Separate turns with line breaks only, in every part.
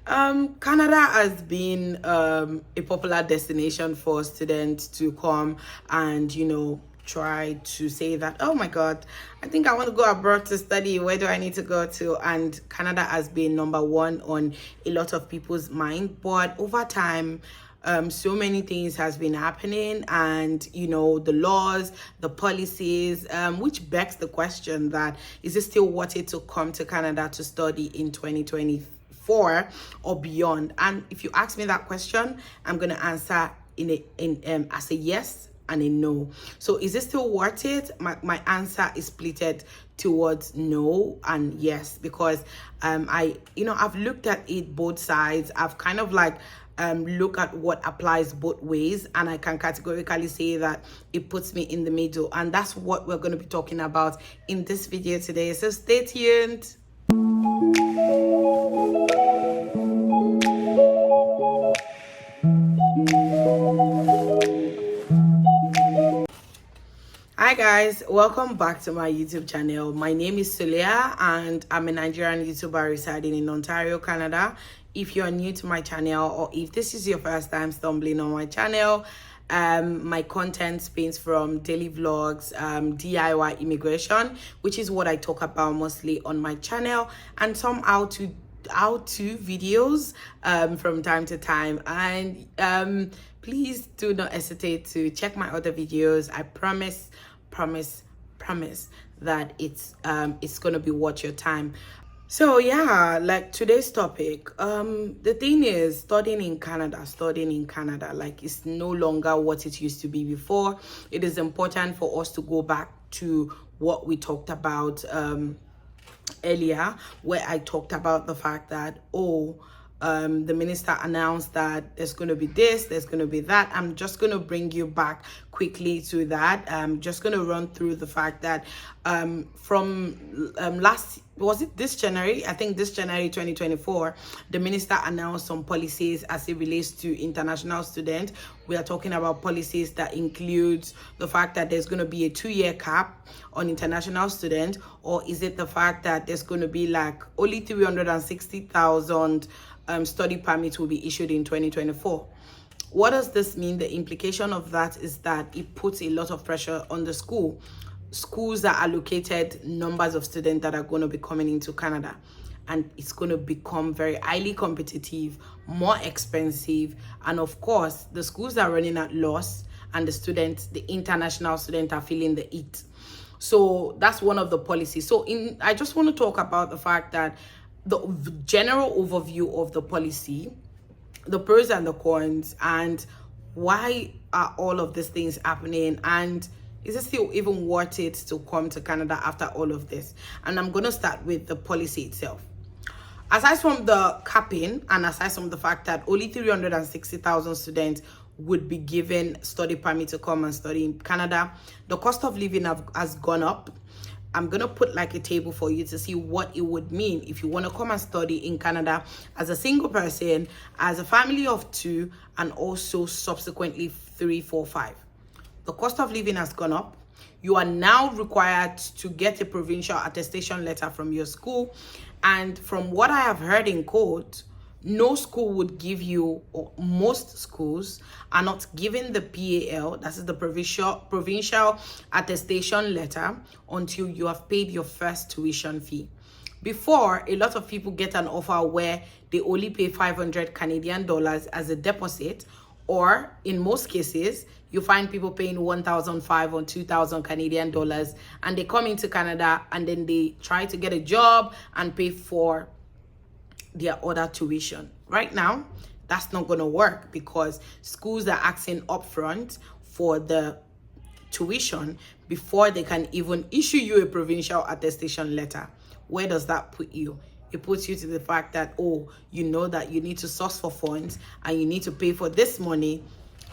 Canada has been a popular destination for students to come and, try to say that, oh my God, I think I want to go abroad to study. Where do I need to go to? And Canada has been number one on a lot of people's mind. But over time, so many things has been happening, and the laws, the policies, which begs the question that is it still worth it to come to Canada to study in 2024 or beyond? And if you ask me that question, I'm going to answer as a yes and a no. So is it still worth it? My answer is splitted towards no and yes, because I've looked at it both sides. I've kind of look at what applies both ways, and I can categorically say that it puts me in the middle, and that's what we're going to be talking about in this video today. So stay tuned. Hi guys, welcome back to my YouTube channel. My name is Suleeha and I'm a Nigerian YouTuber residing in Ontario, Canada. If you're new to my channel, or if this is your first time stumbling on my channel, my content spans from daily vlogs, DIY immigration, which is what I talk about mostly on my channel, and some how-to videos from time to time. And please do not hesitate to check my other videos. I promise that it's gonna be worth your time. So yeah, like today's topic, the thing is studying in Canada, like, it's no longer what it used to be before. It is important for us to go back to what we talked about earlier, where I talked about the fact that the minister announced that there's going to be this, there's going to be that. I'm just going to bring you back quickly to that. I'm just going to run through the fact that from this January, I think this January 2024, the minister announced some policies as it relates to international students. We are talking about policies that includes the fact that there's going to be a 2-year cap on international students, or is it the fact that there's going to be like only 360,000 study permits will be issued in 2024. What does this mean? The implication of that is that it puts a lot of pressure on the schools that allocated numbers of students that are going to be coming into Canada, and it's going to become very highly competitive, more expensive, and of course the schools are running at loss, and the international students are feeling the heat. So that's one of the policies. So I just want to talk about the fact that the general overview of the policy, the pros and the cons, and why are all of these things happening, and is it still even worth it to come to Canada after all of this? And I'm going to start with the policy itself. Aside from the capping, and aside from the fact that only 360,000 students would be given study permit to come and study in Canada, the cost of living has gone up. I'm going to put like a table for you to see what it would mean if you want to come and study in Canada as a single person, as a family of 2, and also subsequently 3, 4, 5. The cost of living has gone up. You are now required to get a provincial attestation letter from your school. And from what I have heard in court, no school would give you, or most schools are not giving the PAL, that is the provincial attestation letter, until you have paid your first tuition fee. Before, a lot of people get an offer where they only pay 500 Canadian dollars as a deposit, or in most cases, you find people paying 1,500 or 2,000 Canadian dollars, and they come into Canada and then they try to get a job and pay for their other tuition. Right now, that's not going to work, because schools are asking upfront for the tuition before they can even issue you a provincial attestation letter. Where does that put you? It puts you to the fact that, you know that you need to source for funds and you need to pay for this money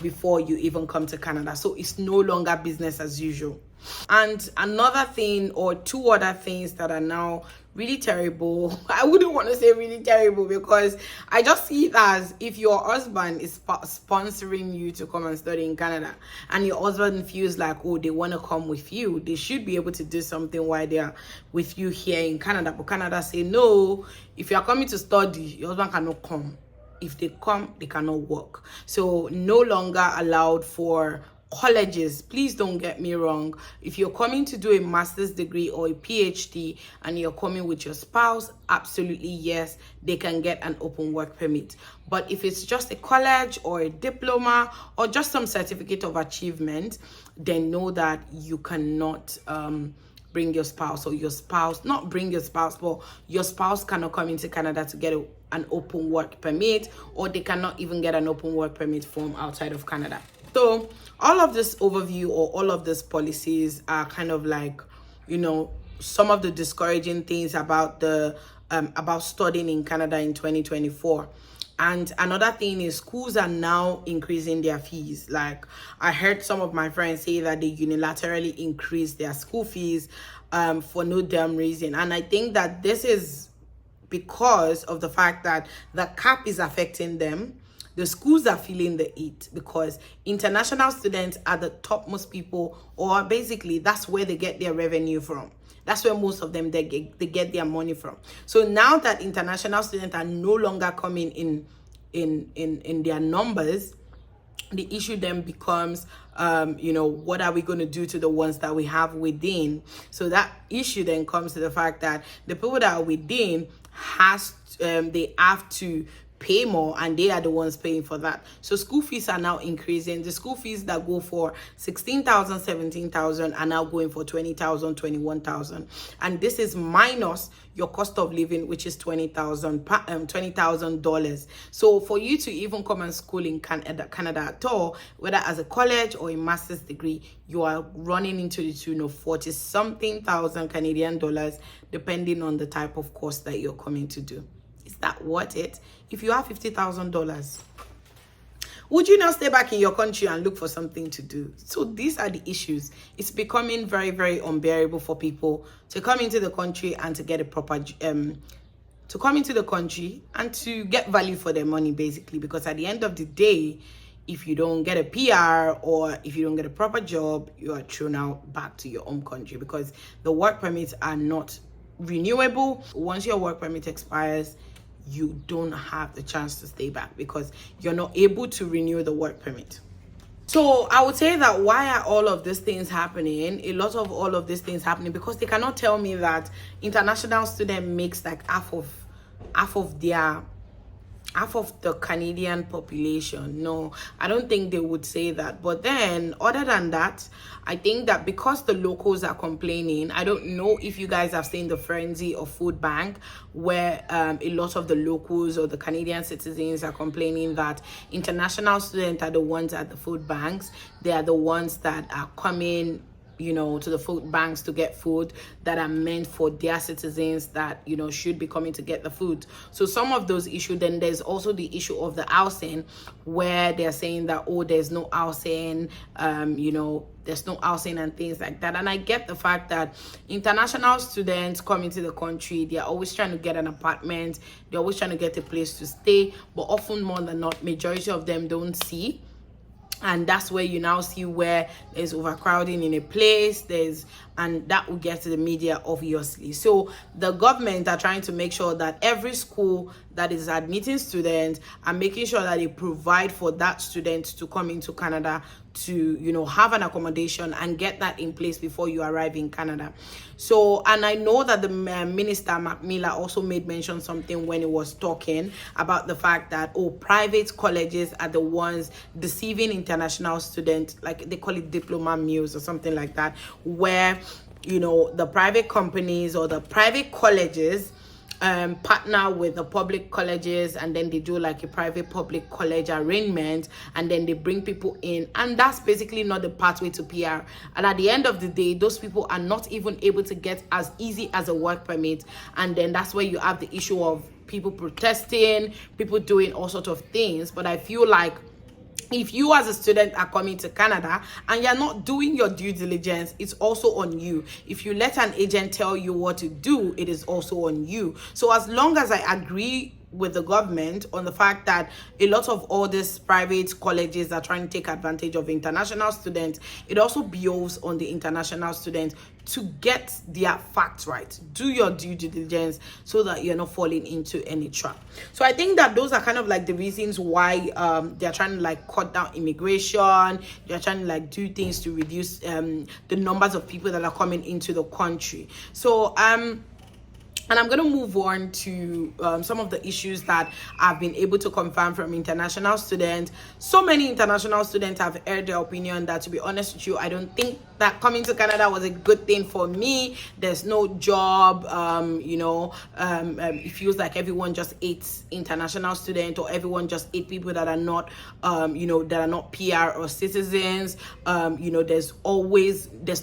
before you even come to Canada. So it's no longer business as usual. And another thing, or 2 other things that are now really terrible. I wouldn't want to say really terrible, because I just see it as, if your husband is sponsoring you to come and study in Canada, and your husband feels like, oh, they want to come with you, they should be able to do something while they're with you here in Canada. But Canada say, no, if you are coming to study, your husband cannot come. If they come, they cannot work. So no longer allowed for colleges. Please don't get me wrong. If you're coming to do a master's degree or a PhD and you're coming with your spouse, absolutely yes, they can get an open work permit. But if it's just a college or a diploma or just some certificate of achievement, then know that you cannot bring your spouse, or your spouse, not bring your spouse, but your spouse cannot come into Canada to get an open work permit, or they cannot even get an open work permit from outside of Canada. So all of this overview, or all of these policies, are kind of like, you know, some of the discouraging things about the about studying in Canada in 2024. And another thing is, schools are now increasing their fees. Like, I heard some of my friends say that they unilaterally increased their school fees for no damn reason. And I think that this is because of the fact that the cap is affecting them. The schools are feeling the heat, because international students are the topmost people, or basically that's where they get their revenue from. That's where most of them, they get their money from. So now that international students are no longer coming in their numbers, the issue then becomes, you know, what are we going to do to the ones that we have within? So that issue then comes to the fact that the people that are within they have to pay more, and they are the ones paying for that. So school fees are now increasing. The school fees that go for 16,000, 17,000 are now going for 20,000, 21,000. And this is minus your cost of living, which is $20,000. So for you to even come and school in Canada at all, whether as a college or a master's degree, you are running into the tune of 40-something thousand Canadian dollars, depending on the type of course that you're coming to do. Is that worth it? If you have $50,000, would you not stay back in your country and look for something to do? So these are the issues. It's becoming very, very unbearable for people to come into the country and to get a proper to come into the country and to get value for their money, basically. Because at the end of the day, if you don't get a PR, or if you don't get a proper job, you are thrown out back to your home country, because the work permits are not renewable. Once your work permit expires, you don't have the chance to stay back, because you're not able to renew the work permit. So I would say that, why are all of these things happening? A lot of all of these things happening because they cannot tell me that international student makes like half of the Canadian population. No, I don't think they would say that. But then, other than that, I think that because the locals are complaining, I don't know if you guys have seen the frenzy of food bank, where a lot of the locals or the Canadian citizens are complaining that international students are the ones at the food banks. They are the ones that are coming, you know, to the food banks to get food that are meant for their citizens that, you know, should be coming to get the food. So some of those issues. Then there's also the issue of the housing, where they're saying that, oh, there's no housing, you know, there's no housing and things like that. And I get the fact that international students coming to the country, they're always trying to get an apartment, they're always trying to get a place to stay, but often more than not, majority of them don't see. And that's where you now see where there's overcrowding in a place, and that will get to the media, obviously. So the government are trying to make sure that every school that is admitting students are making sure that they provide for that student to come into Canada to, you know, have an accommodation and get that in place before you arrive in Canada. So, and I know that the Minister Macmillan also made mention something when he was talking about the fact that, oh, private colleges are the ones deceiving international students, like they call it diploma mills or something like that, where, you know, the private companies or the private colleges partner with the public colleges, and then they do like a private public college arrangement, and then they bring people in, and that's basically not the pathway to PR. And at the end of the day, those people are not even able to get as easy as a work permit, and then that's where you have the issue of people protesting, people doing all sorts of things. But I feel like if you as a student are coming to Canada and you're not doing your due diligence, it's also on you. If you let an agent tell you what to do, it is also on you. So as long as I agree with the government on the fact that a lot of all these private colleges are trying to take advantage of international students, it also behoves on the international students to get their facts right. Do your due diligence so that you're not falling into any trap. So I think that those are kind of like the reasons why they're trying to like cut down immigration. They're trying to like do things to reduce the numbers of people that are coming into the country. So and I'm going to move on to some of the issues that I've been able to confirm from international students. So many international students have aired their opinion that, to be honest with you, I don't think that coming to Canada was a good thing for me. There's no job, it feels like everyone just hates international students, or everyone just hates people that are not, that are not PR or citizens. There's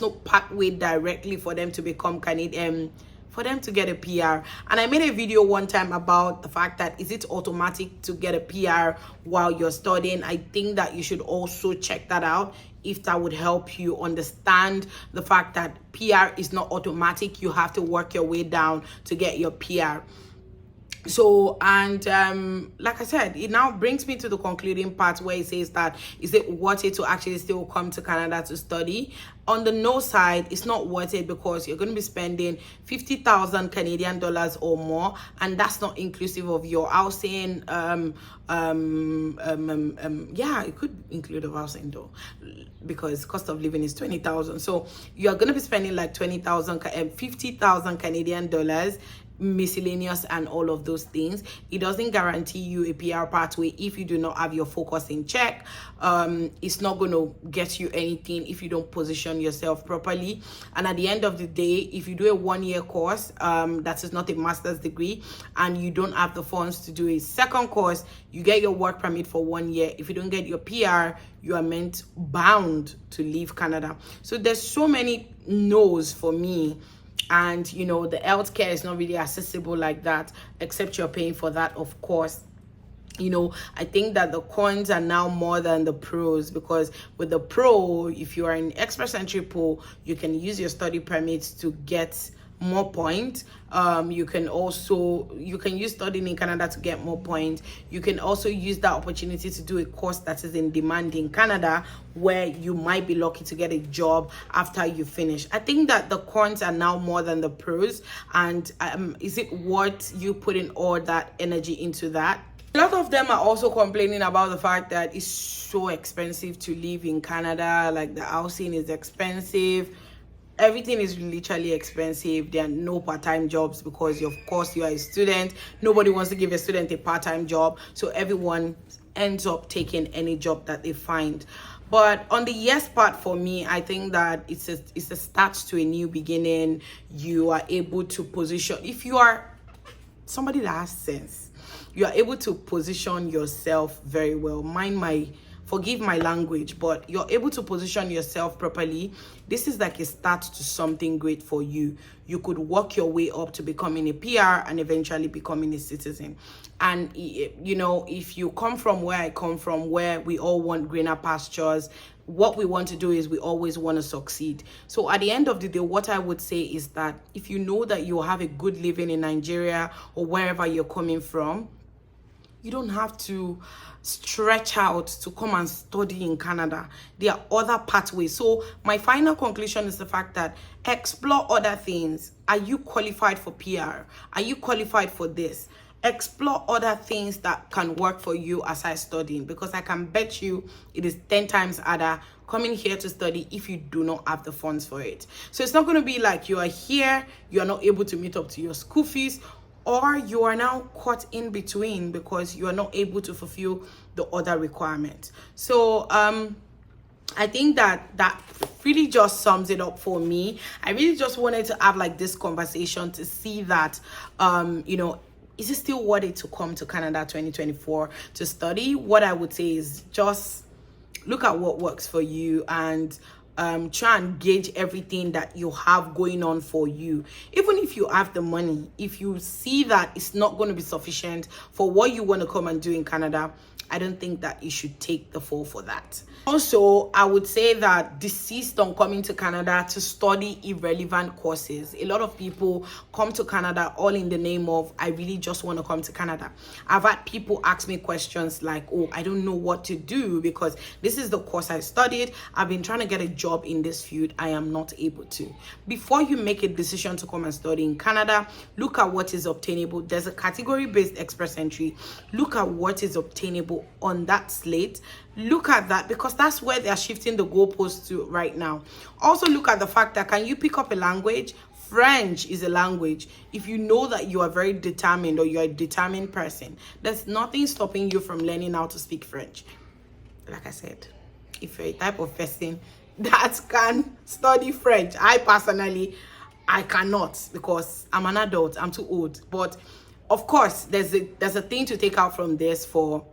no pathway directly for them to become Canadian, for them to get a PR. And I made a video one time about the fact that, is it automatic to get a PR while you're studying? I think that you should also check that out, if that would help you understand the fact that PR is not automatic. You have to work your way down to get your PR. So, and like I said, it now brings me to the concluding part where it says that, is it worth it to actually still come to Canada to study? On the no side, it's not worth it, because you're going to be spending 50,000 Canadian dollars or more, and that's not inclusive of your housing. It could include a housing though, because cost of living is 20,000. So you're going to be spending like 50,000 Canadian dollars, miscellaneous and all of those things. It doesn't guarantee you a PR pathway if you do not have your focus in check. It's not going to get you anything if you don't position yourself properly. And at the end of the day, if you do a 1-year course that is not a master's degree, and you don't have the funds to do a second course, you get your work permit for 1 year. If you don't get your PR, you are bound to leave Canada. So there's so many no's for me. And the healthcare is not really accessible like that, except you're paying for that, of course. I think that the cons are now more than the pros, because with the pro, if you are in express entry pool, you can use your study permits to get more points. You can use studying in Canada to get more points. You can also use that opportunity to do a course that is in demand in Canada, where you might be lucky to get a job after you finish. I think that the cons are now more than the pros. And is it worth you putting all that energy into that? A lot of them are also complaining about the fact that it's so expensive to live in Canada. Like, the housing is expensive. Everything is literally expensive. There are no part-time jobs, because of course you are a student. Nobody wants to give a student a part-time job, so everyone ends up taking any job that they find. But on the yes part, for me, I think that it's a start to a new beginning. You are able to position, if you are somebody that has sense, you are able to position yourself very well. Forgive my language, but you're able to position yourself properly. This is like a start to something great for you. You could work your way up to becoming a PR and eventually becoming a citizen. And if you come from where I come from, where we all want greener pastures, what we want to do is we always want to succeed. So at the end of the day, what I would say is that if you know that you have a good living in Nigeria or wherever you're coming from, you don't have to stretch out to come and study in Canada. There are other pathways. So my final conclusion is the fact that explore other things. Are you qualified for PR? Are you qualified for this? Explore other things that can work for you aside studying, because I can bet you it is 10 times harder coming here to study if you do not have the funds for it. So it's not going to be like you are here, you are not able to meet up to your school fees, or you are now caught in between because you are not able to fulfill the other requirements. So I think that really just sums it up for me. I really just wanted to have like this conversation to see that is it still worth it to come to Canada 2024 to study? What I would say is just look at what works for you, and try and gauge everything that you have going on for you. Even if you have the money, if you see that it's not going to be sufficient for what you want to come and do in Canada, I don't think that you should take the fall for that. Also, I would say that desist on coming to Canada to study irrelevant courses. A lot of people come to Canada all in the name of, I really just want to come to Canada. I've had people ask me questions like, oh, I don't know what to do because this is the course I studied. I've been trying to get a job in this field. I am not able to. Before you make a decision to come and study in Canada, look at what is obtainable. There's a category-based express entry. Look at what is obtainable on that slate. Look at that, because that's where they're shifting the goalposts to right now. Also look at the fact that, can you pick up a language? French is a language. If you know that you are very determined or you're a determined person, there's nothing stopping you from learning how to speak French. Like I said, if you're a type of person that can study French, I personally, I cannot, because I'm an adult, I'm too old. But of course, there's a thing to take out from this for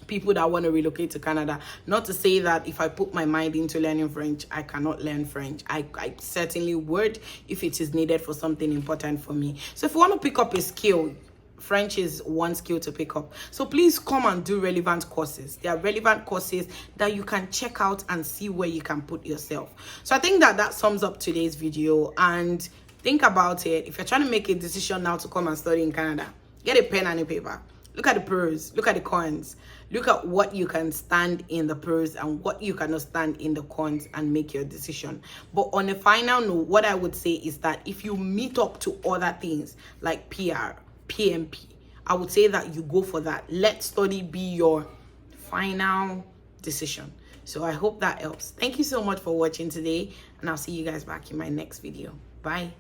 people that want to relocate to Canada. Not to say that if I put my mind into learning French, I cannot learn French. I certainly would if it is needed for something important for me. So if you want to pick up a skill, French is one skill to pick up. So please come and do relevant courses. There are relevant courses that you can check out and see where you can put yourself. So I think that sums up today's video. And think about it. If you're trying to make a decision now to come and study in Canada, get a pen and a paper. Look at the pros, look at the cons, look at what you can stand in the pros and what you cannot stand in the cons, and make your decision. But on a final note, what I would say is that if you meet up to other things like PR, PMP, I would say that you go for that. Let study be your final decision. So I hope that helps. Thank you so much for watching today, and I'll see you guys back in my next video. Bye.